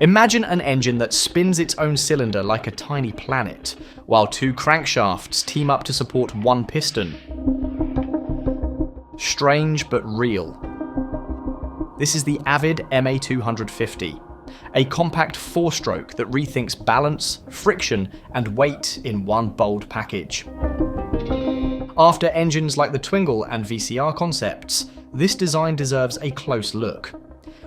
Imagine an engine that spins its own cylinder like a tiny planet, while two crankshafts team up to support one piston. Strange but real. This is the Avid MA250, a compact four-stroke that rethinks balance, friction, and weight in one bold package. After engines like the Twingle and VCR concepts, this design deserves a close look.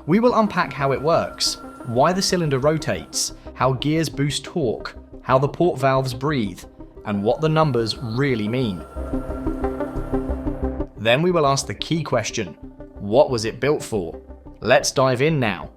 We will unpack how it works, why the cylinder rotates, how gears boost torque, how the port valves breathe, and what the numbers really mean. Then we will ask the key question: what was it built for? Let's dive in now.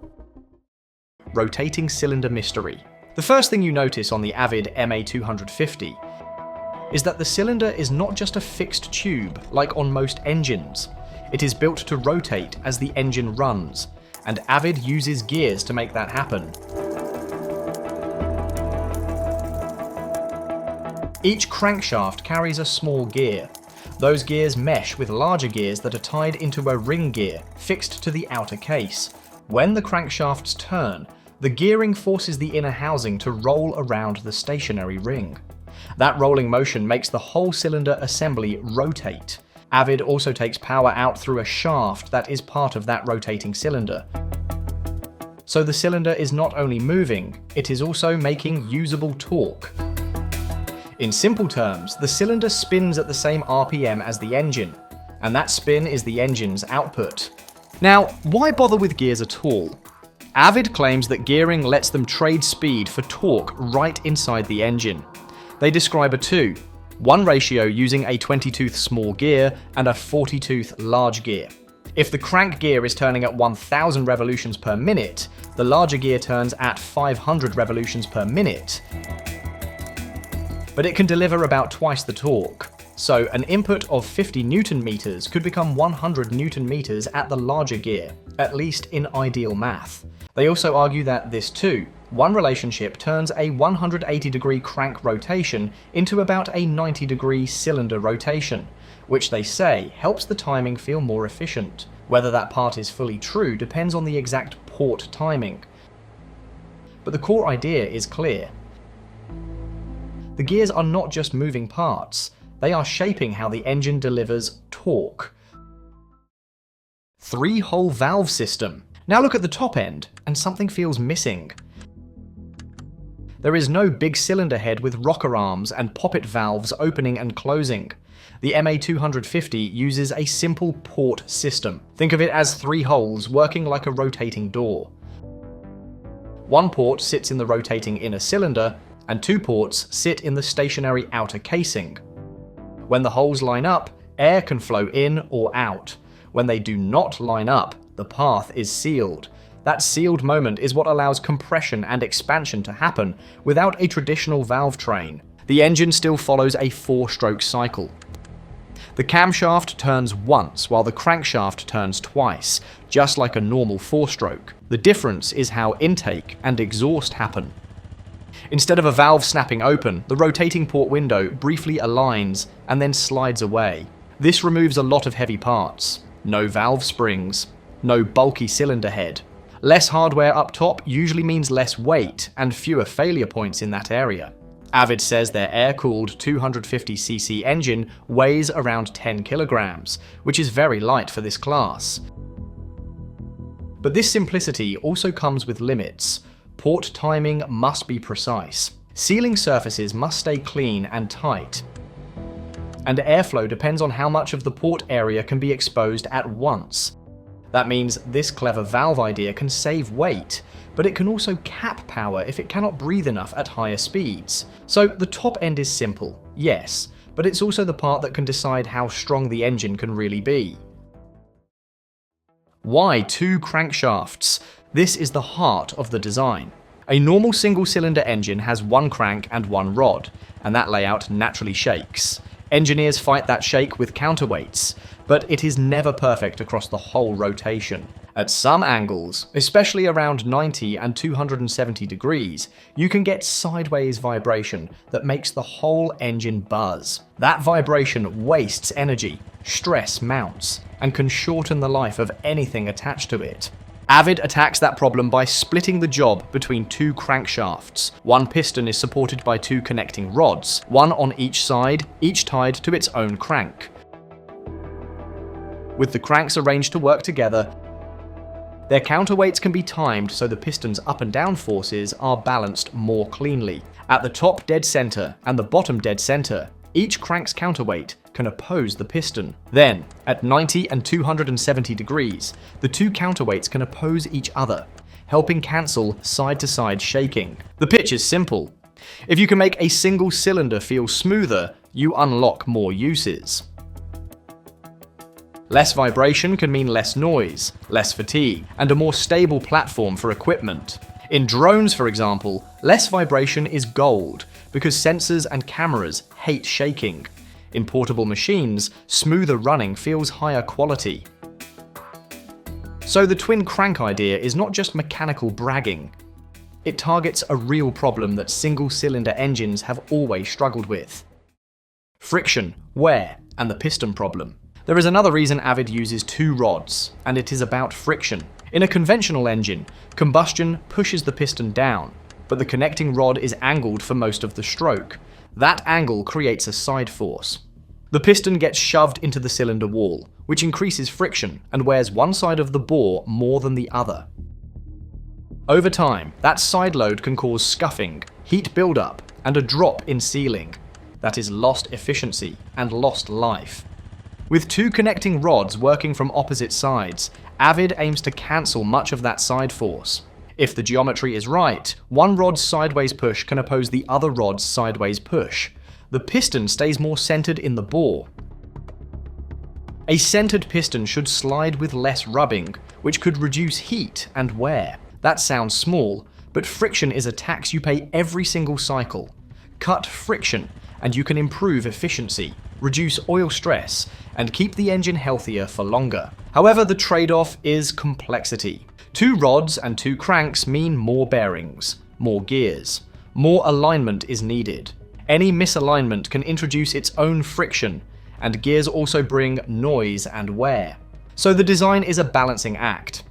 Rotating cylinder mystery. The first thing you notice on the Avid MA250 is that the cylinder is not just a fixed tube like on most engines. It is built to rotate as the engine runs, and Avid uses gears to make that happen. Each crankshaft carries a small gear. Those gears mesh with larger gears that are tied into a ring gear fixed to the outer case. When the crankshafts turn, the gearing forces the inner housing to roll around the stationary ring. That rolling motion makes the whole cylinder assembly rotate. Avid also takes power out through a shaft that is part of that rotating cylinder. So the cylinder is not only moving, it is also making usable torque. In simple terms, the cylinder spins at the same RPM as the engine, and that spin is the engine's output. Now, why bother with gears at all? Avid claims that gearing lets them trade speed for torque right inside the engine. They describe a 2:1 ratio using a 20-tooth small gear and a 40-tooth large gear. If the crank gear is turning at 1,000 revolutions per minute, the larger gear turns at 500 revolutions per minute. But it can deliver about twice the torque. So an input of 50 Newton meters could become 100 Newton meters at the larger gear, at least in ideal math. They also argue that this 2:1 relationship turns a 180-degree crank rotation into about a 90-degree cylinder rotation, which they say helps the timing feel more efficient. Whether that part is fully true depends on the exact port timing. But the core idea is clear. The gears are not just moving parts, they are shaping how the engine delivers torque. 3-hole valve system. Now look at the top end, and something feels missing. There is no big cylinder head with rocker arms and poppet valves opening and closing. The MA250 uses a simple port system. Think of it as 3 holes working like a rotating door. One port sits in the rotating inner cylinder, and 2 ports sit in the stationary outer casing. When the holes line up, air can flow in or out. When they do not line up, the path is sealed. That sealed moment is what allows compression and expansion to happen without a traditional valve train. The engine still follows a 4-stroke cycle. The camshaft turns once while the crankshaft turns twice, just like a normal 4-stroke. The difference is how intake and exhaust happen. Instead of a valve snapping open, the rotating port window briefly aligns and then slides away. This removes a lot of heavy parts. No valve springs, no bulky cylinder head. Less hardware up top usually means less weight and fewer failure points in that area. Avid says their air-cooled 250cc engine weighs around 10 kilograms, which is very light for this class. But this simplicity also comes with limits. Port timing must be precise. Sealing surfaces must stay clean and tight. And airflow depends on how much of the port area can be exposed at once. That means this clever valve idea can save weight, but it can also cap power if it cannot breathe enough at higher speeds. So the top end is simple, yes, but it's also the part that can decide how strong the engine can really be. Why 2 crankshafts? This is the heart of the design. A normal single-cylinder engine has 1 crank and 1 rod, and that layout naturally shakes. Engineers fight that shake with counterweights, but it is never perfect across the whole rotation. At some angles, especially around 90 and 270 degrees, you can get sideways vibration that makes the whole engine buzz. That vibration wastes energy, stress mounts, and can shorten the life of anything attached to it. Avid attacks that problem by splitting the job between two crankshafts. One piston is supported by two connecting rods, one on each side, each tied to its own crank. With the cranks arranged to work together, their counterweights can be timed so the piston's up and down forces are balanced more cleanly. At the top dead center and the bottom dead center, each crank's counterweight can oppose the piston. Then, at 90 and 270 degrees, the two counterweights can oppose each other, helping cancel side-to-side shaking. The pitch is simple. If you can make a single cylinder feel smoother, you unlock more uses. Less vibration can mean less noise, less fatigue, and a more stable platform for equipment. In drones, for example, less vibration is gold, because sensors and cameras hate shaking. In portable machines, smoother running feels higher quality. So the twin crank idea is not just mechanical bragging. It targets a real problem that single-cylinder engines have always struggled with: friction, wear, and the piston problem. There is another reason Avid uses two rods, and it is about friction. In a conventional engine, combustion pushes the piston down, but the connecting rod is angled for most of the stroke. That angle creates a side force. The piston gets shoved into the cylinder wall, which increases friction and wears one side of the bore more than the other. Over time, that side load can cause scuffing, heat buildup, and a drop in sealing. That is lost efficiency and lost life. With two connecting rods working from opposite sides, Avid aims to cancel much of that side force. If the geometry is right, one rod's sideways push can oppose the other rod's sideways push. The piston stays more centered in the bore. A centered piston should slide with less rubbing, which could reduce heat and wear. That sounds small, but friction is a tax you pay every single cycle. Cut friction, and you can improve efficiency, reduce oil stress, and keep the engine healthier for longer. However, the trade-off is complexity. Two rods and two cranks mean more bearings, more gears. More alignment is needed. Any misalignment can introduce its own friction, and gears also bring noise and wear. So the design is a balancing act.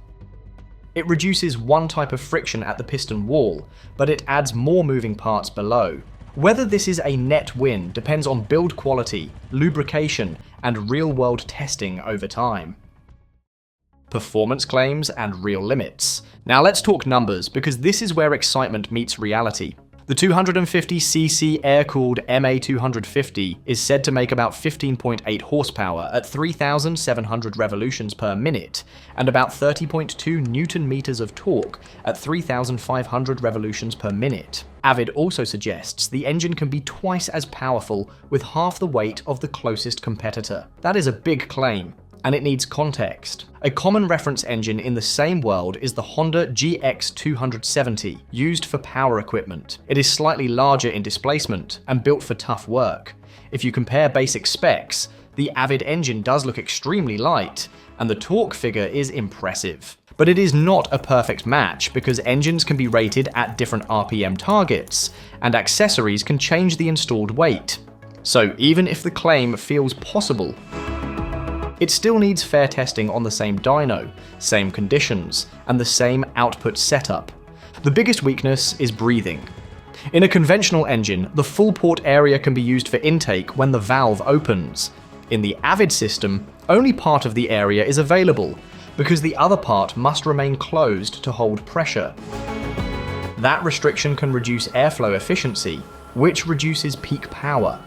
It reduces one type of friction at the piston wall, but it adds more moving parts below. Whether this is a net win depends on build quality, lubrication, and real-world testing over time. Performance claims and real limits. Now let's talk numbers, because this is where excitement meets reality. The 250cc air-cooled MA250 is said to make about 15.8 horsepower at 3,700 revolutions per minute, and about 30.2 newton meters of torque at 3,500 revolutions per minute. Avid also suggests the engine can be twice as powerful with half the weight of the closest competitor. That is a big claim, and it needs context. A common reference engine in the same world is the Honda GX270, used for power equipment. It is slightly larger in displacement and built for tough work. If you compare basic specs, the Avid engine does look extremely light, and the torque figure is impressive. But it is not a perfect match, because engines can be rated at different RPM targets, and accessories can change the installed weight. So even if the claim feels possible, it still needs fair testing on the same dyno, same conditions, and the same output setup. The biggest weakness is breathing. In a conventional engine, the full port area can be used for intake when the valve opens. In the Avid system, only part of the area is available, because the other part must remain closed to hold pressure. That restriction can reduce airflow efficiency, which reduces peak power.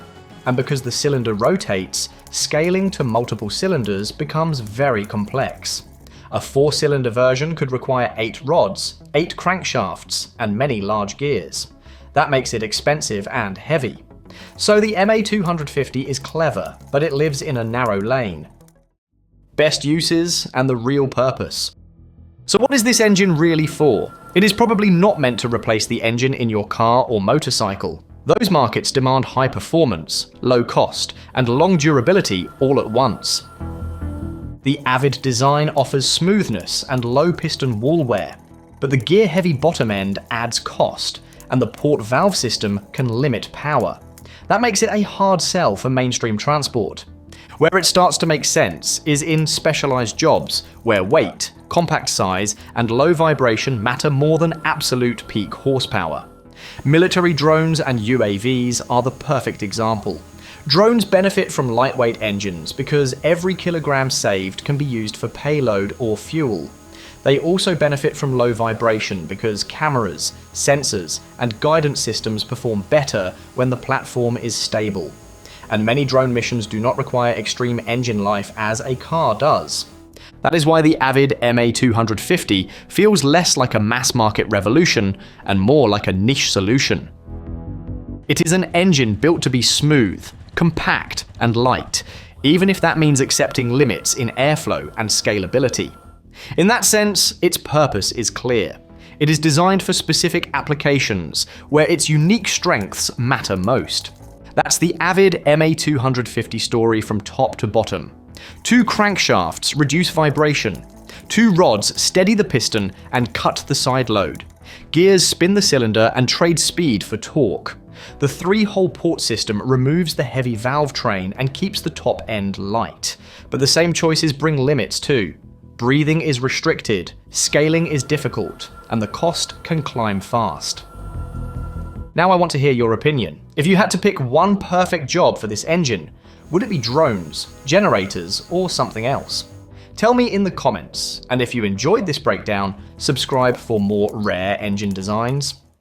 And because the cylinder rotates, scaling to multiple cylinders becomes very complex. A 4-cylinder version could require 8 rods, 8 crankshafts, and many large gears. That makes it expensive and heavy. So the MA250 is clever, but it lives in a narrow lane. Best uses and the real purpose. So what is this engine really for? It is probably not meant to replace the engine in your car or motorcycle. Those markets demand high performance, low cost, and long durability all at once. The Avid design offers smoothness and low piston wall wear, but the gear-heavy bottom end adds cost, and the port valve system can limit power. That makes it a hard sell for mainstream transport. Where it starts to make sense is in specialized jobs, where weight, compact size, and low vibration matter more than absolute peak horsepower. Military drones and UAVs are the perfect example. Drones benefit from lightweight engines because every kilogram saved can be used for payload or fuel. They also benefit from low vibration because cameras, sensors, and guidance systems perform better when the platform is stable. And many drone missions do not require extreme engine life as a car does. That is why the Avid MA250 feels less like a mass-market revolution and more like a niche solution. It is an engine built to be smooth, compact, and light, even if that means accepting limits in airflow and scalability. In that sense, its purpose is clear. It is designed for specific applications where its unique strengths matter most. That's the Avid MA250 story from top to bottom. 2 crankshafts reduce vibration. 2 rods steady the piston and cut the side load. Gears spin the cylinder and trade speed for torque. The 3-hole port system removes the heavy valve train and keeps the top end light. But the same choices bring limits too. Breathing is restricted, scaling is difficult, and the cost can climb fast. Now I want to hear your opinion. If you had to pick one perfect job for this engine, would it be drones, generators, or something else? Tell me in the comments, and if you enjoyed this breakdown, subscribe for more rare engine designs.